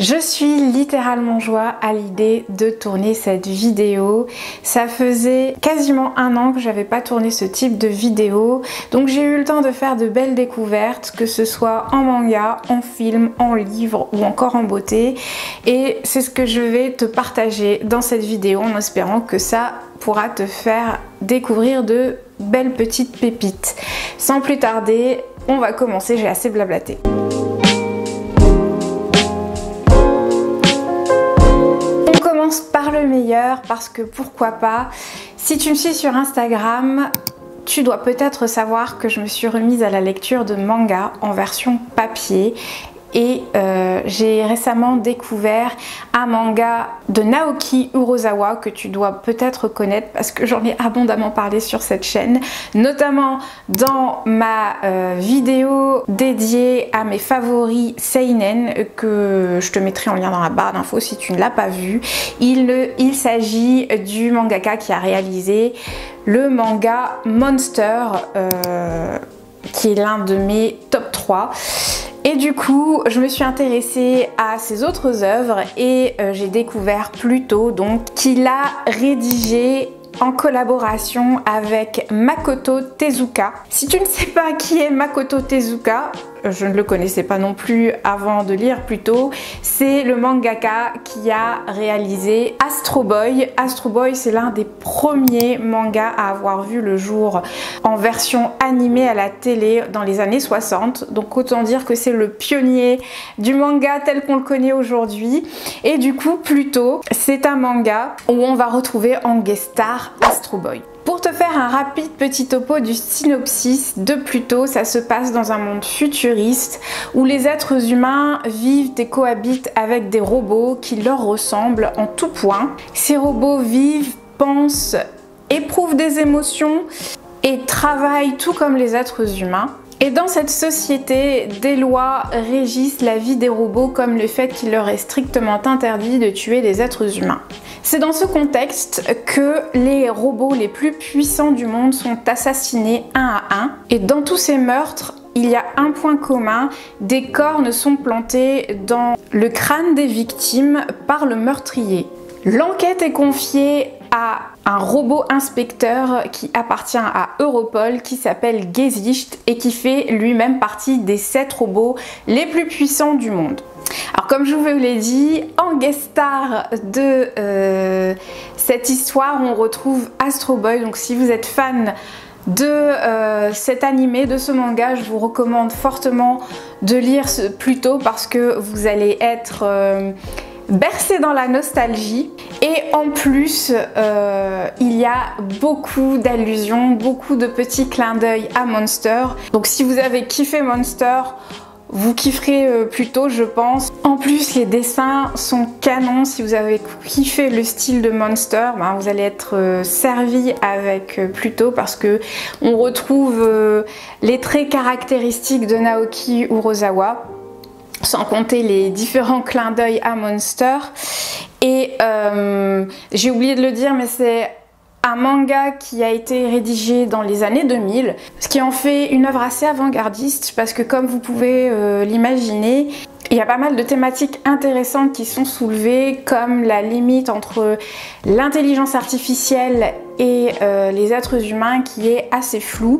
Je suis littéralement joie à l'idée de tourner cette vidéo. Ça faisait quasiment un an que j'avais pas tourné ce type de vidéo, donc j'ai eu le temps de faire de belles découvertes, que ce soit en manga, en film, en livre ou encore en beauté, et c'est ce que je vais te partager dans cette vidéo en espérant que ça pourra te faire découvrir de belles petites pépites. Sans plus tarder, on va commencer, j'ai assez blablaté. Par le meilleur, parce que pourquoi pas, si tu me suis sur Instagram, tu dois peut-être savoir que je me suis remise à la lecture de manga en version papier. Et j'ai récemment découvert un manga de Naoki Urasawa que tu dois peut-être connaître parce que j'en ai abondamment parlé sur cette chaîne, notamment dans ma vidéo dédiée à mes favoris seinen que je te mettrai en lien dans la barre d'infos si tu ne l'as pas vu. Il s'agit du mangaka qui a réalisé le manga Monster qui est l'un de mes top 3. Et du coup, je me suis intéressée à ses autres œuvres et j'ai découvert plus tôt donc qu'il a rédigé en collaboration avec Makoto Tezuka. Si tu ne sais pas qui est Makoto Tezuka, je ne le connaissais pas non plus avant de lire plutôt, c'est le mangaka qui a réalisé Astro Boy. Astro Boy, c'est l'un des premiers mangas à avoir vu le jour en version animée à la télé dans les années 60. Donc autant dire que c'est le pionnier du manga tel qu'on le connaît aujourd'hui. Et du coup, Pluto, c'est un manga où on va retrouver en guest star Astro Boy. Pour te faire un rapide petit topo du synopsis de Pluto, ça se passe dans un monde futuriste où les êtres humains vivent et cohabitent avec des robots qui leur ressemblent en tout point. Ces robots vivent, pensent, éprouvent des émotions et travaillent tout comme les êtres humains. Et dans cette société, des lois régissent la vie des robots comme le fait qu'il leur est strictement interdit de tuer des êtres humains. C'est dans ce contexte que les robots les plus puissants du monde sont assassinés un à un. Et dans tous ces meurtres, il y a un point commun, des cornes sont plantés dans le crâne des victimes par le meurtrier. L'enquête est confiée à un robot inspecteur qui appartient à Europol, qui s'appelle Gesicht et qui fait lui-même partie des 7 robots les plus puissants du monde. Alors comme je vous l'ai dit, en guest star de cette histoire, on retrouve Astro Boy. Donc si vous êtes fan de cet animé, de ce manga, je vous recommande fortement de lire Pluto parce que vous allez être bercé dans la nostalgie. Et en plus, il y a beaucoup d'allusions, beaucoup de petits clins d'œil à Monster. Donc si vous avez kiffé Monster, vous kifferez Pluto, je pense. En plus, les dessins sont canons. Si vous avez kiffé le style de Monster, ben, vous allez être servi avec Pluto parce que on retrouve les traits caractéristiques de Naoki Urasawa, sans compter les différents clins d'œil à Monster. Et j'ai oublié de le dire, mais c'est un manga qui a été rédigé dans les années 2000, ce qui en fait une œuvre assez avant-gardiste parce que comme vous pouvez l'imaginer, il y a pas mal de thématiques intéressantes qui sont soulevées, comme la limite entre l'intelligence artificielle et les êtres humains qui est assez floue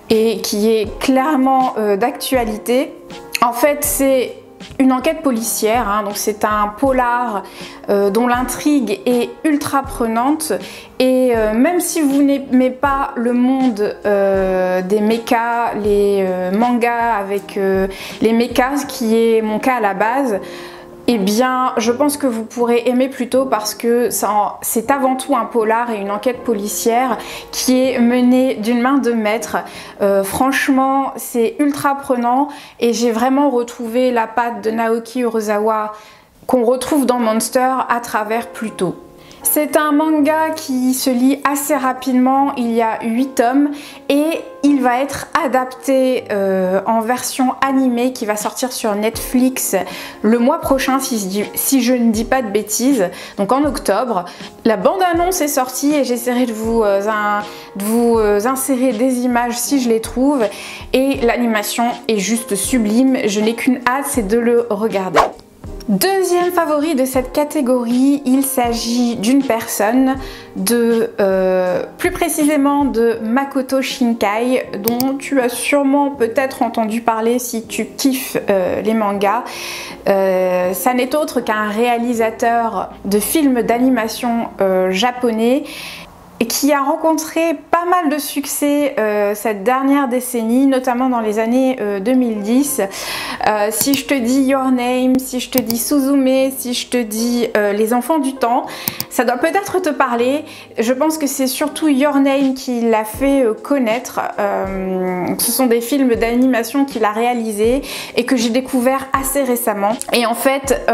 et qui est clairement d'actualité. En fait, c'est une enquête policière, hein, donc c'est un polar dont l'intrigue est ultra prenante et même si vous n'aimez pas le monde des mechas, les mangas avec les mechas, qui est mon cas à la base, eh bien je pense que vous pourrez aimer Pluto parce que c'est avant tout un polar et une enquête policière qui est menée d'une main de maître. Franchement, c'est ultra prenant et j'ai vraiment retrouvé la patte de Naoki Urasawa qu'on retrouve dans Monster à travers Pluto. C'est un manga qui se lit assez rapidement, il y a 8 tomes et il va être adapté en version animée qui va sortir sur Netflix le mois prochain si je ne dis pas de bêtises, donc en octobre. La bande-annonce est sortie et j'essaierai de vous insérer des images si je les trouve et l'animation est juste sublime, je n'ai qu'une hâte, c'est de le regarder. Deuxième favori de cette catégorie, il s'agit d'une personne, plus précisément de Makoto Shinkai, dont tu as sûrement peut-être entendu parler si tu kiffes les mangas. Ça n'est autre qu'un réalisateur de films d'animation japonais et qui a rencontré pas mal de succès cette dernière décennie, notamment dans les années 2010. Si je te dis Your Name, si je te dis Suzume, si je te dis Les Enfants du Temps, ça doit peut-être te parler. Je pense que c'est surtout Your Name qui l'a fait connaître. Ce sont des films d'animation qu'il a réalisés et que j'ai découvert assez récemment. Et en fait,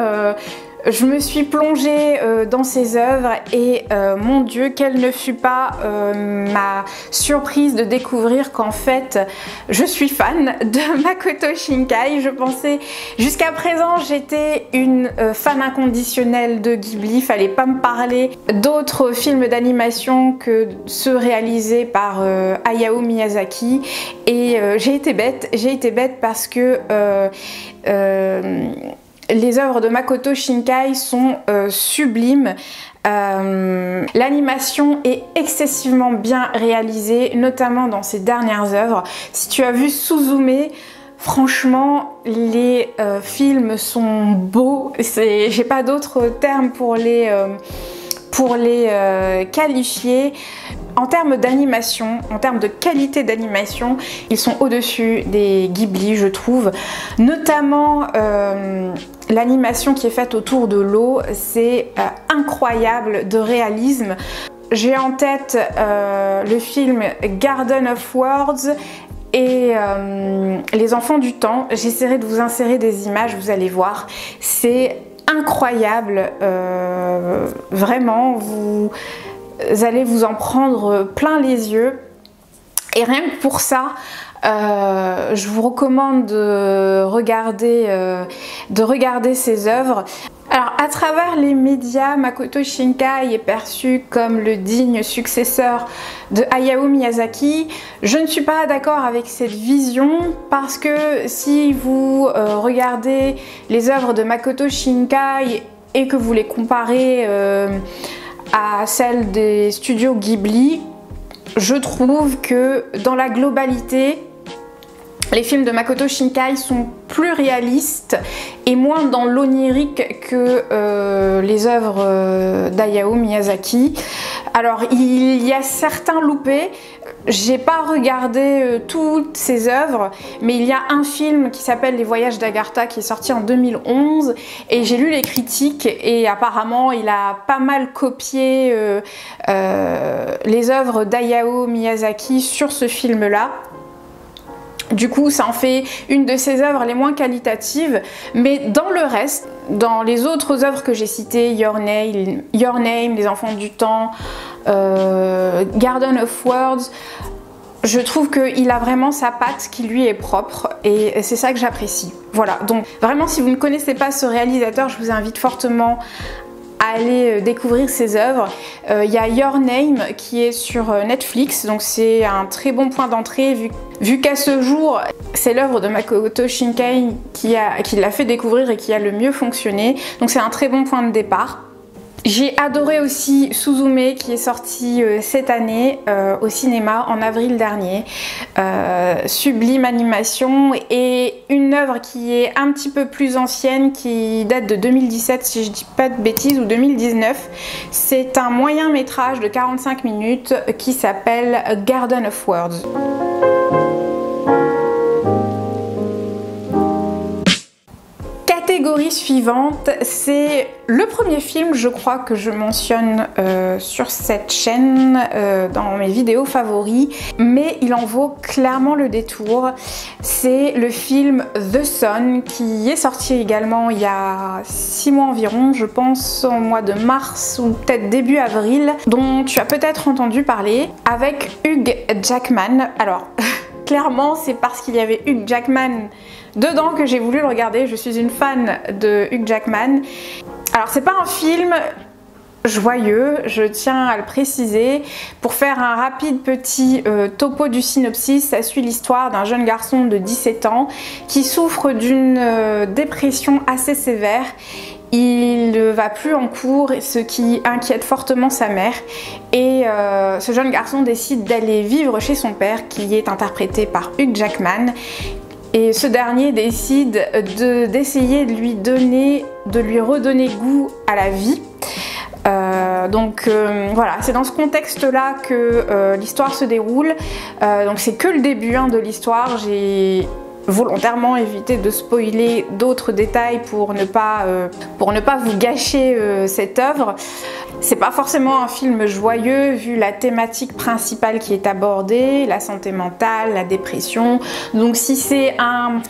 je me suis plongée dans ses œuvres et mon Dieu, quelle ne fut pas ma surprise de découvrir qu'en fait je suis fan de Makoto Shinkai. Je pensais jusqu'à présent j'étais une fan inconditionnelle de Ghibli, fallait pas me parler d'autres films d'animation que ceux réalisés par Hayao Miyazaki, et j'ai été bête parce que les œuvres de Makoto Shinkai sont sublimes. L'animation est excessivement bien réalisée, notamment dans ses dernières œuvres. Si tu as vu Suzume, franchement, les films sont beaux. J'ai pas d'autres termes pour les qualifier. En termes d'animation, en termes de qualité d'animation, ils sont au-dessus des Ghibli, je trouve. Notamment l'animation qui est faite autour de l'eau, c'est incroyable de réalisme. J'ai en tête le film Garden of Words et Les Enfants du Temps. J'essaierai de vous insérer des images, vous allez voir. C'est incroyable, vraiment, vous allez vous en prendre plein les yeux. Et rien que pour ça, je vous recommande de regarder ces œuvres. Alors, à travers les médias, Makoto Shinkai est perçu comme le digne successeur de Hayao Miyazaki. Je ne suis pas d'accord avec cette vision parce que si vous regardez les œuvres de Makoto Shinkai et que vous les comparez à celles des studios Ghibli, je trouve que dans la globalité, les films de Makoto Shinkai sont plus réalistes et moins dans l'onirique que les œuvres d'Hayao Miyazaki. Alors il y a certains loupés, j'ai pas regardé toutes ses œuvres, mais il y a un film qui s'appelle Les Voyages d'Agartha qui est sorti en 2011 et j'ai lu les critiques et apparemment il a pas mal copié les œuvres d'Hayao Miyazaki sur ce film-là. Du coup, ça en fait une de ses œuvres les moins qualitatives, mais dans le reste, dans les autres œuvres que j'ai citées, Your Name, Les Enfants du Temps, Garden of Words, je trouve qu'il a vraiment sa patte qui lui est propre et c'est ça que j'apprécie. Voilà, donc vraiment si vous ne connaissez pas ce réalisateur, je vous invite fortement à aller découvrir ses œuvres. Il y a Your Name qui est sur Netflix, donc c'est un très bon point d'entrée vu qu'à ce jour c'est l'œuvre de Makoto Shinkai qui l'a fait découvrir et qui a le mieux fonctionné, donc c'est un très bon point de départ. J'ai adoré aussi Suzume qui est sorti cette année au cinéma en avril dernier. Sublime animation et une œuvre qui est un petit peu plus ancienne, qui date de 2017 si je dis pas de bêtises, ou 2019. C'est un moyen métrage de 45 minutes qui s'appelle Garden of Words. Catégorie suivante, c'est le premier film je crois que je mentionne sur cette chaîne dans mes vidéos favoris, mais il en vaut clairement le détour. C'est le film The Son qui est sorti également il y a 6 mois environ, je pense au mois de mars ou peut-être début avril, dont tu as peut-être entendu parler, avec Hugh Jackman. Alors clairement c'est parce qu'il y avait Hugh Jackman dedans que j'ai voulu le regarder. Je suis une fan de Hugh Jackman. Alors c'est pas un film joyeux, je tiens à le préciser. Pour faire un rapide petit topo du synopsis, ça suit l'histoire d'un jeune garçon de 17 ans qui souffre d'une dépression assez sévère. Il ne va plus en cours, ce qui inquiète fortement sa mère, et ce jeune garçon décide d'aller vivre chez son père, qui est interprété par Hugh Jackman. Et ce dernier décide d'essayer de lui redonner goût à la vie. Voilà, c'est dans ce contexte-là que l'histoire se déroule. Donc c'est que le début de l'histoire. J'ai volontairement évité de spoiler d'autres détails pour ne pas vous gâcher cette œuvre. C'est pas forcément un film joyeux vu la thématique principale qui est abordée, la santé mentale, la dépression. Donc si c'est un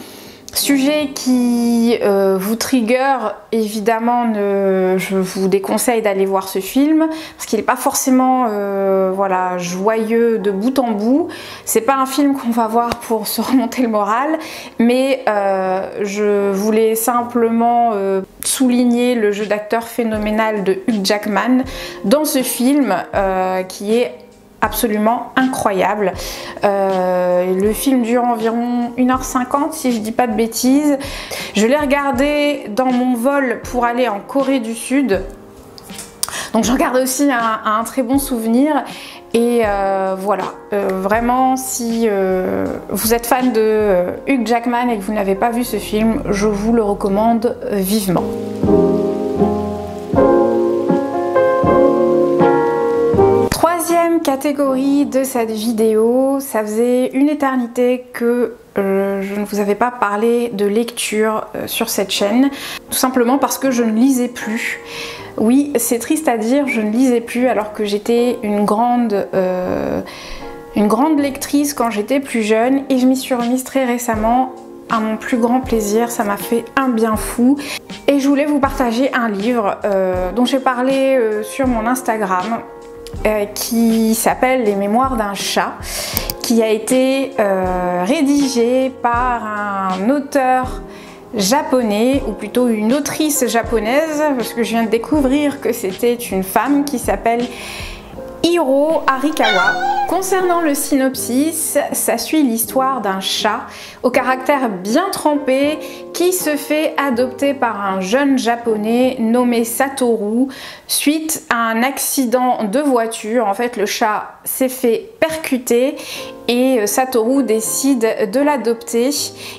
sujet qui vous trigger, évidemment, je vous déconseille d'aller voir ce film parce qu'il n'est pas forcément voilà, joyeux de bout en bout. C'est pas un film qu'on va voir pour se remonter le moral, mais je voulais simplement souligner le jeu d'acteur phénoménal de Hugh Jackman dans ce film qui est absolument incroyable. Le film dure environ 1h50 si je dis pas de bêtises. Je l'ai regardé dans mon vol pour aller en Corée du Sud. Donc j'en garde aussi un très bon souvenir. Et voilà, vraiment si vous êtes fan de Hugh Jackman et que vous n'avez pas vu ce film, je vous le recommande vivement. Troisième catégorie de cette vidéo, ça faisait une éternité que je ne vous avais pas parlé de lecture sur cette chaîne, tout simplement parce que je ne lisais plus. Oui, c'est triste à dire, je ne lisais plus alors que j'étais une grande lectrice quand j'étais plus jeune, et je m'y suis remise très récemment à mon plus grand plaisir. Ça m'a fait un bien fou. Et je voulais vous partager un livre dont j'ai parlé sur mon Instagram, qui s'appelle Les Mémoires d'un chat, qui a été rédigé par un auteur japonais, ou plutôt une autrice japonaise, parce que je viens de découvrir que c'était une femme, qui s'appelle Hiro Arikawa. Concernant le synopsis, ça suit l'histoire d'un chat au caractère bien trempé qui se fait adopter par un jeune japonais nommé Satoru suite à un accident de voiture. En fait, le chat s'est fait percuter et Satoru décide de l'adopter.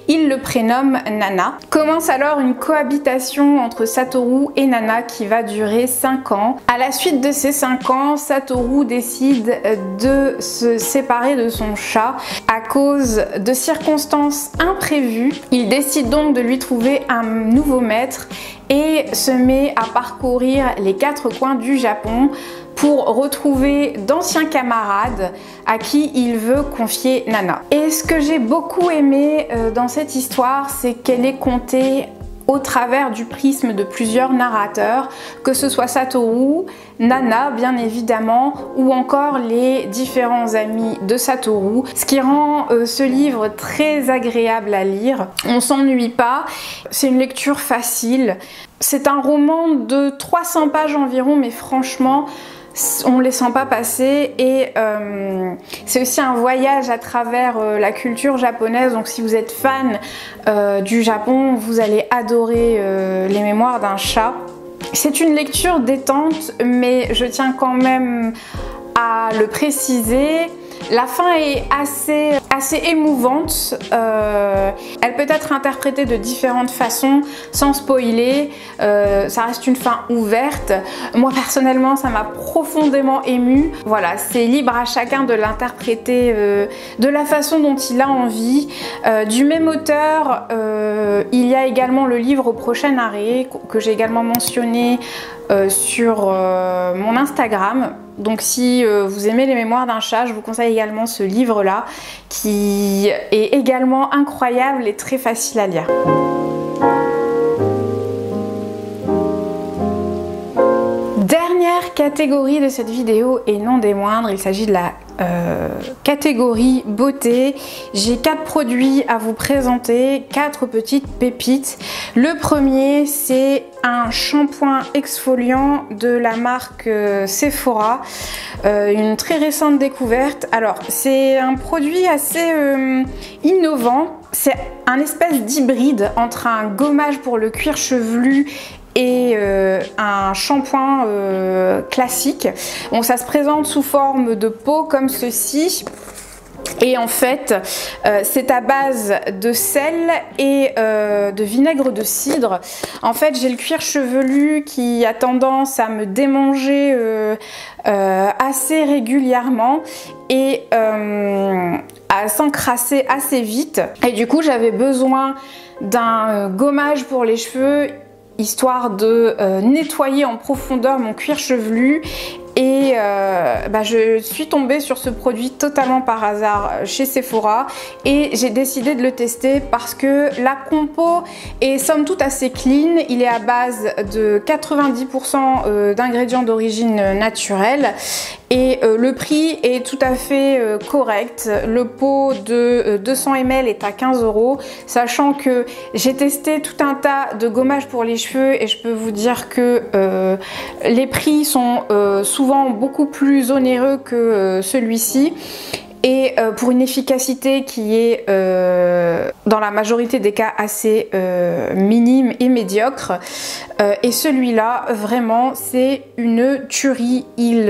Il le prénomme Nana. Commence alors une cohabitation entre Satoru et Nana qui va durer 5 ans. À la suite de ces 5 ans, Satoru décide de se séparer de son chat à cause de circonstances imprévues. Il décide donc de lui trouver un nouveau maître et se met à parcourir les 4 coins du Japon pour retrouver d'anciens camarades à qui il veut confier Nana. Et ce que j'ai beaucoup aimé dans cette histoire, c'est qu'elle est contée au travers du prisme de plusieurs narrateurs, que ce soit Satoru, Nana bien évidemment, ou encore les différents amis de Satoru, ce qui rend ce livre très agréable à lire. On s'ennuie pas, c'est une lecture facile. C'est un roman de 300 pages environ, mais franchement, on ne les sent pas passer, et c'est aussi un voyage à travers la culture japonaise. Donc si vous êtes fan du Japon, vous allez adorer Les Mémoires d'un chat. C'est une lecture détente, mais je tiens quand même à le préciser. La fin est assez émouvante. Elle peut être interprétée de différentes façons sans spoiler. Ça reste une fin ouverte. Moi personnellement, ça m'a profondément émue. Voilà, c'est libre à chacun de l'interpréter de la façon dont il a envie. Du même auteur, il y a également le livre Au prochain arrêt, que j'ai également mentionné sur mon Instagram. Donc si vous aimez Les Mémoires d'un chat, je vous conseille également ce livre-là, qui est également incroyable et très facile à lire. Dernière catégorie de cette vidéo et non des moindres, il s'agit de la catégorie beauté. J'ai 4 produits à vous présenter, 4 petites pépites. Le premier, c'est un shampoing exfoliant de la marque Sephora, une très récente découverte. Alors c'est un produit assez innovant, c'est un espèce d'hybride entre un gommage pour le cuir chevelu et un shampoing classique. Bon, ça se présente sous forme de pot comme ceci. Et en fait, c'est à base de sel et de vinaigre de cidre. En fait, j'ai le cuir chevelu qui a tendance à me démanger assez régulièrement et à s'encrasser assez vite. Et du coup, j'avais besoin d'un gommage pour les cheveux, histoire de nettoyer en profondeur mon cuir chevelu. Et je suis tombée sur ce produit totalement par hasard chez Sephora et j'ai décidé de le tester parce que la compo est somme toute assez clean. Il est à base de 90% d'ingrédients d'origine naturelle et le prix est tout à fait correct. Le pot de 200 ml est à 15 €, sachant que j'ai testé tout un tas de gommages pour les cheveux et je peux vous dire que les prix sont souvent beaucoup plus onéreux que celui-ci. Et pour une efficacité qui est dans la majorité des cas assez minime et médiocre. Et celui-là, vraiment, c'est une tuerie. Il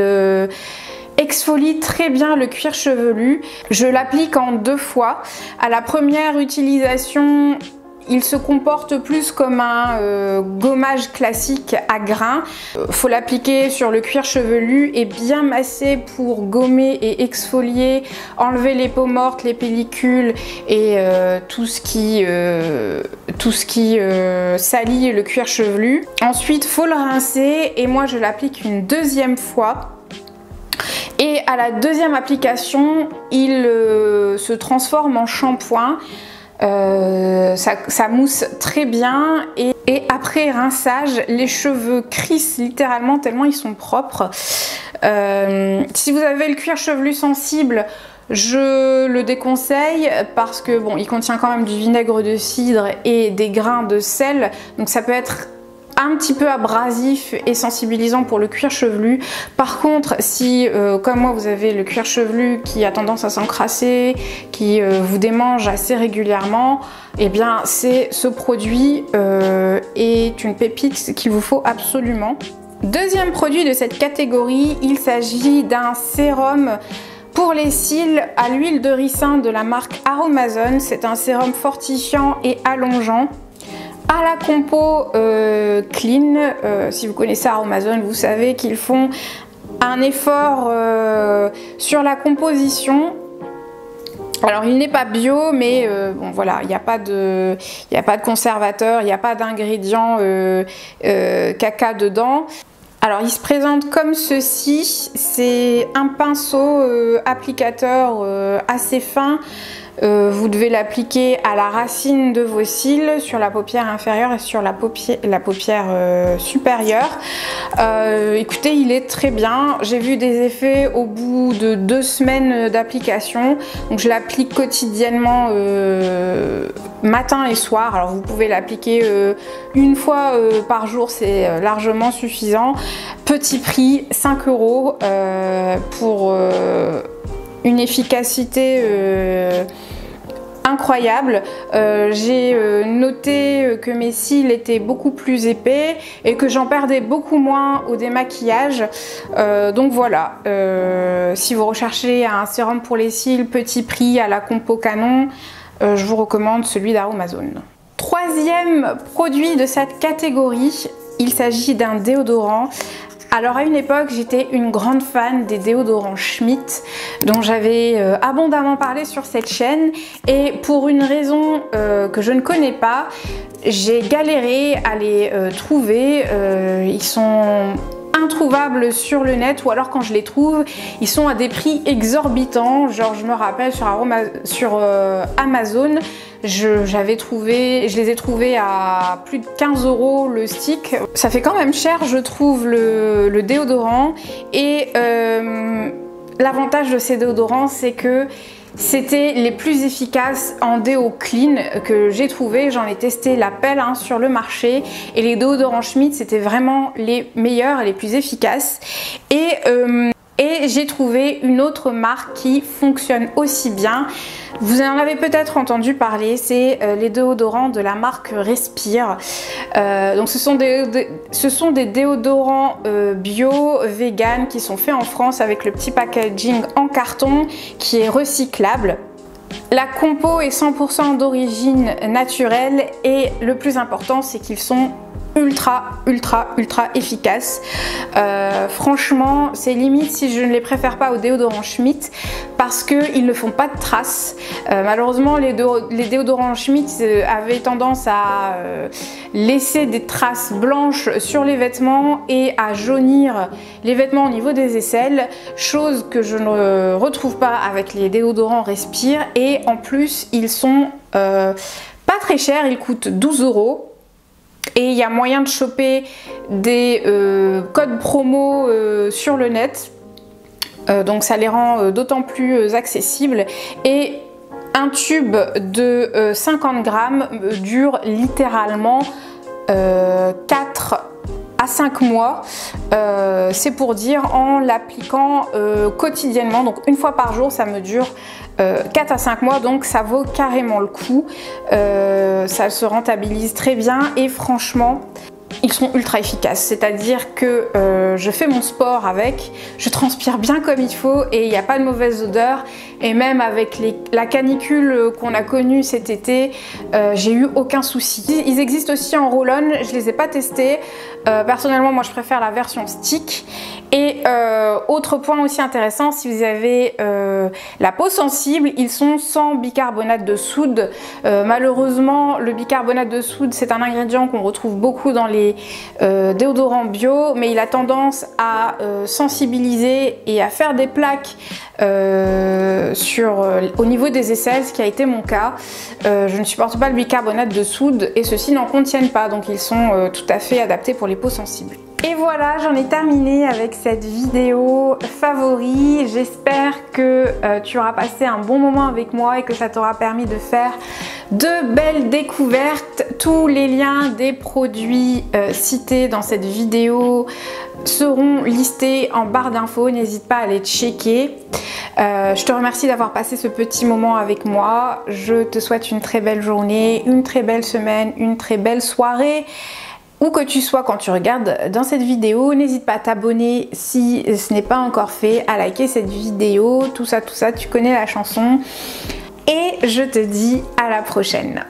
exfolie très bien le cuir chevelu. Je l'applique en 2 fois. À la première utilisation, il se comporte plus comme un gommage classique à grains. Faut l'appliquer sur le cuir chevelu et bien masser pour gommer et exfolier, enlever les peaux mortes, les pellicules et tout ce qui salit le cuir chevelu. Ensuite, faut le rincer et moi je l'applique une 2e fois. Et à la 2e application, il se transforme en shampoing. Ça mousse très bien et après rinçage les cheveux crissent littéralement tellement ils sont propres. Si vous avez le cuir chevelu sensible, je le déconseille parce que bon, il contient quand même du vinaigre de cidre et des grains de sel, donc ça peut être un petit peu abrasif et sensibilisant pour le cuir chevelu. Par contre, si comme moi vous avez le cuir chevelu qui a tendance à s'encrasser, qui vous démange assez régulièrement, et bien c'est ce produit est une pépite qu'il vous faut absolument. Deuxième produit de cette catégorie, il s'agit d'un sérum pour les cils à l'huile de ricin de la marque Aromazone. C'est un sérum fortifiant et allongeant. À la compo clean, si vous connaissez Aromazone, vous savez qu'ils font un effort sur la composition. Alors il n'est pas bio, mais bon voilà, il n'y a pas de conservateur, il n'y a pas d'ingrédients caca dedans. Alors il se présente comme ceci, c'est un pinceau applicateur assez fin. Vous devez l'appliquer à la racine de vos cils, sur la paupière inférieure et sur la paupière supérieure. Écoutez, il est très bien. J'ai vu des effets au bout de 2 semaines d'application. Donc je l'applique quotidiennement matin et soir. Alors vous pouvez l'appliquer une fois par jour, c'est largement suffisant. Petit prix, 5 € pour une efficacité incroyable. J'ai noté que mes cils étaient beaucoup plus épais et que j'en perdais beaucoup moins au démaquillage. Donc voilà, si vous recherchez un sérum pour les cils petit prix à la compo canon, je vous recommande celui d'Aromazone. Troisième produit de cette catégorie, il s'agit d'un déodorant. Alors à une époque, j'étais une grande fan des déodorants Schmitt dont j'avais abondamment parlé sur cette chaîne, et pour une raison que je ne connais pas, j'ai galéré à les trouver. Ils sont introuvables sur le net, ou alors quand je les trouve, ils sont à des prix exorbitants. Genre je me rappelle sur Amazon, je les ai trouvés à plus de 15 € le stick. Ça fait quand même cher, je trouve, le déodorant. Et l'avantage de ces déodorants, c'est que c'était les plus efficaces en déo clean que j'ai trouvé. J'en ai testé la pelle sur le marché, et les déodorants Schmitt c'était vraiment les meilleurs et les plus efficaces. Et j'ai trouvé une autre marque qui fonctionne aussi bien. Vous en avez peut-être entendu parler, c'est les déodorants de la marque Respire. Donc ce sont des déodorants bio, vegan, qui sont faits en France avec le petit packaging en carton qui est recyclable. La compo est 100% d'origine naturelle, et le plus important, c'est qu'ils sont ultra efficaces. Franchement, c'est limite si je ne les préfère pas aux déodorants Schmitt, parce qu'ils ne font pas de traces. Malheureusement, les déodorants Schmitt avaient tendance à laisser des traces blanches sur les vêtements et à jaunir les vêtements au niveau des aisselles, chose que je ne retrouve pas avec les déodorants Respire. Et en plus, ils sont pas très chers, ils coûtent 12 €. Et il y a moyen de choper des codes promo sur le net, donc ça les rend d'autant plus accessibles. Et un tube de 50 grammes dure littéralement 4 à 5 mois, c'est pour dire, en l'appliquant quotidiennement, donc une fois par jour. Ça me dure 4 à 5 mois, donc ça vaut carrément le coup. Ça se rentabilise très bien, et franchement ils sont ultra efficaces. C'est-à-dire que je fais mon sport avec, je transpire bien comme il faut, et il n'y a pas de mauvaise odeur. Et même avec la canicule qu'on a connue cet été, j'ai eu aucun souci. Ils existent aussi en roll-on, je les ai pas testés. Personnellement, moi je préfère la version stick. Et autre point aussi intéressant, si vous avez la peau sensible, ils sont sans bicarbonate de soude. Malheureusement, le bicarbonate de soude, c'est un ingrédient qu'on retrouve beaucoup dans les déodorants bio, mais il a tendance à sensibiliser et à faire des plaques au niveau des aisselles, ce qui a été mon cas. Je ne supporte pas le bicarbonate de soude, et ceux-ci n'en contiennent pas, donc ils sont tout à fait adaptés pour les peaux sensibles. Et voilà, j'en ai terminé avec cette vidéo favori. J'espère que tu auras passé un bon moment avec moi et que ça t'aura permis de faire de belles découvertes. Tous les liens des produits cités dans cette vidéo seront listés en barre d'infos, n'hésite pas à les checker. Je te remercie d'avoir passé ce petit moment avec moi. Je te souhaite une très belle journée, une très belle semaine, une très belle soirée. Où que tu sois quand tu regardes dans cette vidéo, n'hésite pas à t'abonner si ce n'est pas encore fait, à liker cette vidéo, tout ça, tu connais la chanson. Et je te dis à la prochaine.